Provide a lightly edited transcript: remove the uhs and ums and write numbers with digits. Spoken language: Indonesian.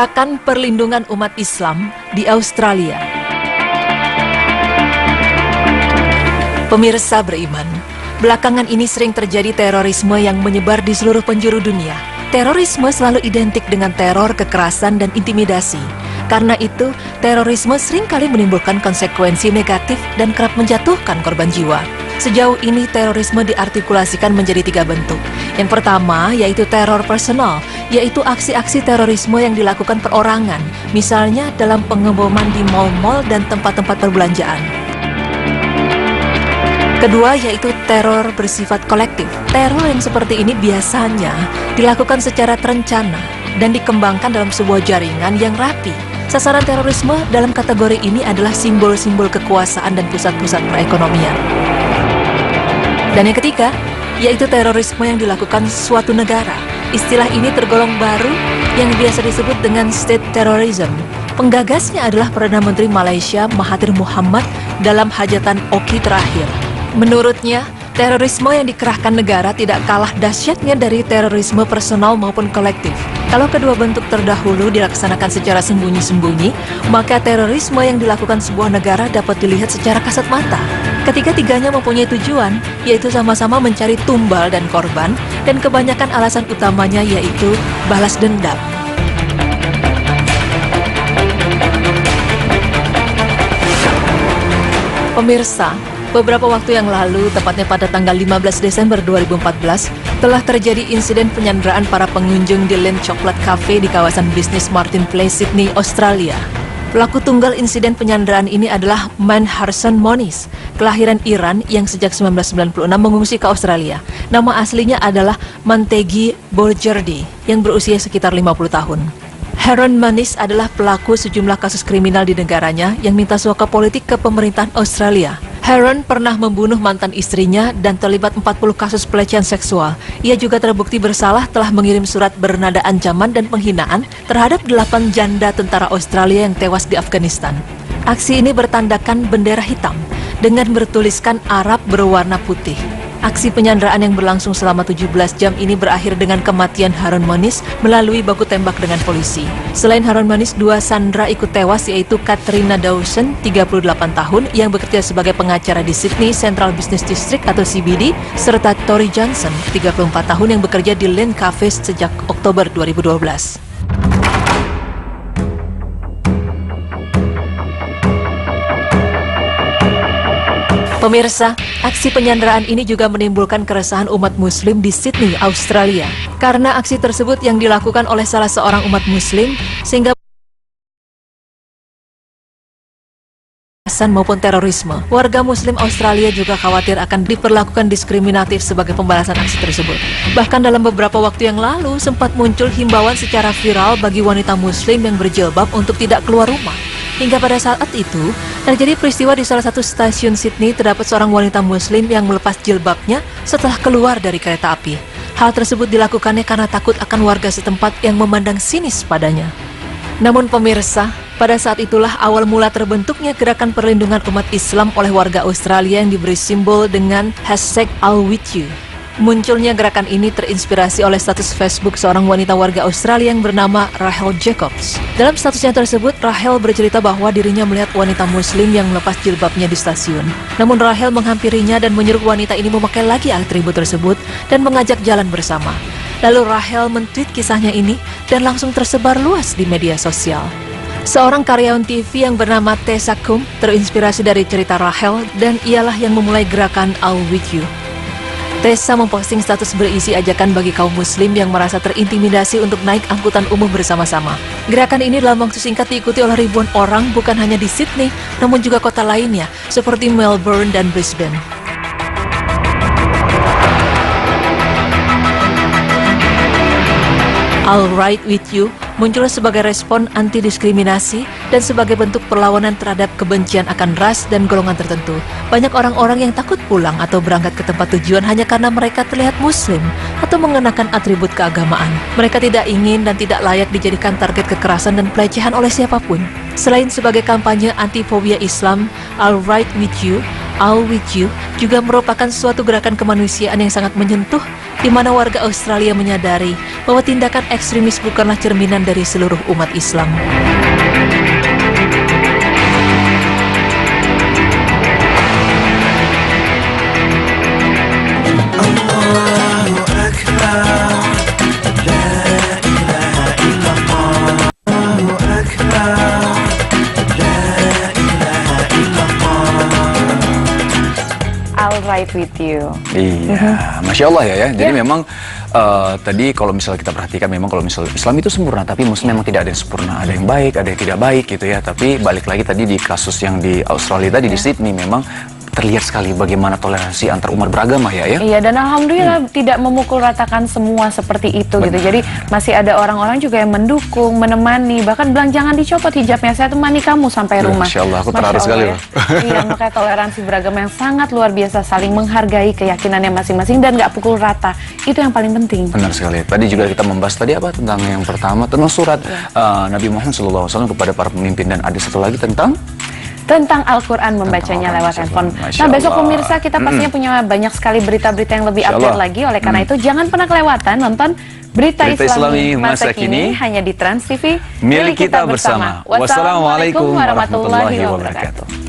Gerakan Perlindungan Umat Islam di Australia. Pemirsa beriman, belakangan ini sering terjadi terorisme yang menyebar di seluruh penjuru dunia. Terorisme selalu identik dengan teror, kekerasan, dan intimidasi. Karena itu, terorisme seringkali menimbulkan konsekuensi negatif dan kerap menjatuhkan korban jiwa. Sejauh ini, terorisme diartikulasikan menjadi 3 bentuk. Yang pertama, yaitu teror personal, yaitu aksi-aksi terorisme yang dilakukan perorangan, misalnya dalam pengeboman di mal-mal dan tempat-tempat perbelanjaan. Kedua, yaitu teror bersifat kolektif. Teror yang seperti ini biasanya dilakukan secara terencana dan dikembangkan dalam sebuah jaringan yang rapi. Sasaran terorisme dalam kategori ini adalah simbol-simbol kekuasaan dan pusat-pusat perekonomian. Dan yang ketiga, yaitu terorisme yang dilakukan suatu negara. Istilah ini tergolong baru yang biasa disebut dengan state terrorism. Penggagasnya adalah Perdana Menteri Malaysia Mahathir Mohamad dalam hajatan Oki terakhir. Menurutnya, terorisme yang dikerahkan negara tidak kalah dahsyatnya dari terorisme personal maupun kolektif. Kalau kedua bentuk terdahulu dilaksanakan secara sembunyi-sembunyi, maka terorisme yang dilakukan sebuah negara dapat dilihat secara kasat mata. Ketiga-tiganya mempunyai tujuan, yaitu sama-sama mencari tumbal dan korban, dan kebanyakan alasan utamanya yaitu balas dendam. Pemirsa, beberapa waktu yang lalu, tepatnya pada tanggal 15 Desember 2014, telah terjadi insiden penyanderaan para pengunjung di Lane Chocolate Cafe di kawasan bisnis Martin Place, Sydney, Australia. Pelaku tunggal insiden penyanderaan ini adalah Manharsan Moniz, kelahiran Iran yang sejak 1996 mengungsi ke Australia. Nama aslinya adalah Mantegi Bolgerdi, yang berusia sekitar 50 tahun. Haron Moniz adalah pelaku sejumlah kasus kriminal di negaranya yang minta suaka politik ke pemerintahan Australia. Haron pernah membunuh mantan istrinya dan terlibat 40 kasus pelecehan seksual. Ia juga terbukti bersalah telah mengirim surat bernada ancaman dan penghinaan terhadap 8 janda tentara Australia yang tewas di Afghanistan. Aksi ini bertandakan bendera hitam dengan bertuliskan Arab berwarna putih. Aksi penyanderaan yang berlangsung selama 17 jam ini berakhir dengan kematian Haron Moniz melalui baku tembak dengan polisi. Selain Haron Moniz, 2 sandera ikut tewas, yaitu Katrina Dawson, 38 tahun, yang bekerja sebagai pengacara di Sydney Central Business District atau CBD, serta Tori Johnson, 34 tahun, yang bekerja di Lane Cafe sejak Oktober 2012. Pemirsa, aksi penyanderaan ini juga menimbulkan keresahan umat muslim di Sydney, Australia. Karena aksi tersebut yang dilakukan oleh salah seorang umat muslim, sehingga maupun terorisme. Warga muslim Australia juga khawatir akan diperlakukan diskriminatif sebagai pembalasan aksi tersebut. Bahkan dalam beberapa waktu yang lalu, sempat muncul himbauan secara viral bagi wanita muslim yang berjilbab untuk tidak keluar rumah. Hingga pada saat itu, terjadi peristiwa di salah satu stasiun Sydney, terdapat seorang wanita muslim yang melepas jilbabnya setelah keluar dari kereta api. Hal tersebut dilakukannya karena takut akan warga setempat yang memandang sinis padanya. Namun pemirsa, pada saat itulah awal mula terbentuknya gerakan perlindungan umat Islam oleh warga Australia yang diberi simbol dengan #I'llWithYou. Munculnya gerakan ini terinspirasi oleh status Facebook seorang wanita warga Australia yang bernama Rachel Jacobs. Dalam statusnya tersebut, Rachel bercerita bahwa dirinya melihat wanita muslim yang melepas jilbabnya di stasiun. Namun Rachel menghampirinya dan menyuruh wanita ini memakai lagi atribut tersebut dan mengajak jalan bersama. Lalu Rachel men-tweet kisahnya ini dan langsung tersebar luas di media sosial. Seorang karyawan TV yang bernama Tessa Kum terinspirasi dari cerita Rachel dan ialah yang memulai gerakan I'llWithYou. Tessa memposting status berisi ajakan bagi kaum muslim yang merasa terintimidasi untuk naik angkutan umum bersama-sama. Gerakan ini dalam waktu singkat diikuti oleh ribuan orang, bukan hanya di Sydney, namun juga kota lainnya seperti Melbourne dan Brisbane. I'llWithYou muncul sebagai respon anti-diskriminasi dan sebagai bentuk perlawanan terhadap kebencian akan ras dan golongan tertentu. Banyak orang-orang yang takut pulang atau berangkat ke tempat tujuan hanya karena mereka terlihat muslim atau mengenakan atribut keagamaan. Mereka tidak ingin dan tidak layak dijadikan target kekerasan dan pelecehan oleh siapapun. Selain sebagai kampanye anti-fobia Islam, I'llWithYou juga merupakan suatu gerakan kemanusiaan yang sangat menyentuh di mana warga Australia menyadari bahwa tindakan ekstremis bukanlah cerminan dari seluruh umat Islam. I'll ride with you. Iya, Masya Allah ya. Jadi memang tadi kalau misalnya kita perhatikan, memang kalau misalnya Islam itu sempurna, tapi Muslim memang tidak ada yang sempurna. Ada yang baik, ada yang tidak baik gitu ya. Tapi balik lagi tadi di kasus yang di Australia tadi, di Sydney, memang terlihat sekali bagaimana toleransi antar umat beragama ya. Iya, dan alhamdulillah tidak memukul ratakan semua seperti itu gitu. Jadi masih ada orang-orang juga yang mendukung, menemani, bahkan bilang jangan dicopot hijabnya, saya temani kamu sampai rumah. Masya Allah, aku terharu sekali loh. Iya, makanya toleransi beragama yang sangat luar biasa, saling menghargai keyakinannya masing-masing dan nggak pukul rata. Itu yang paling penting. Benar sekali. Tadi juga kita membahas tadi apa tentang yang pertama, tentang surat Nabi Muhammad SAW kepada para pemimpin, dan ada satu lagi tentang Al-Quran, membacanya lewat handphone. Nah, besok pemirsa kita pastinya punya banyak sekali berita-berita yang lebih update lagi. Oleh karena itu jangan pernah kelewatan nonton Berita Islami Masa Kini hanya di Trans TV, milik kita bersama. Wassalamualaikum warahmatullahi wabarakatuh.